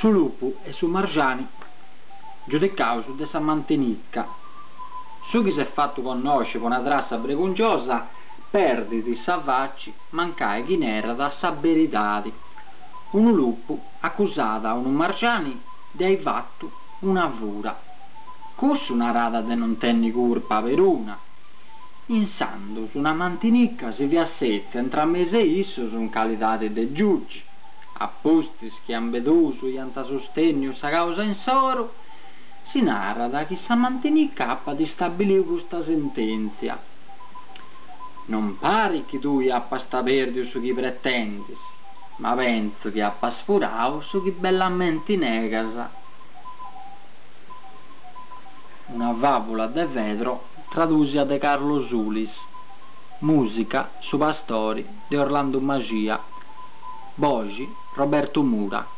su lupu e su margiani giudicau su de sa mantinicca. Su chi si è fatto conoscere con una trassa preconciosa perditi savacci mancai chi n'era da sa verità. Un lupu accusata a un margiani di aver fatto una vura. Cussu una rada de non tenni curpa per una. Insando su una mantinicca si vi assetza entrambi se isso su qualitate de giudici. Appostis che ambedusu ianta sostegno sa causa in soro, si narra da chi sa mantinicca appa di stabilire questa sentenzia. Non pare che tu appa sta perdio su chi pretendis, ma penso che appa sfurau su chi bellamente negasa. Una favola de vetro tradusia de Carlo Sulis. Musica su Pastori di Orlando Magia. Voci Roberto Mura.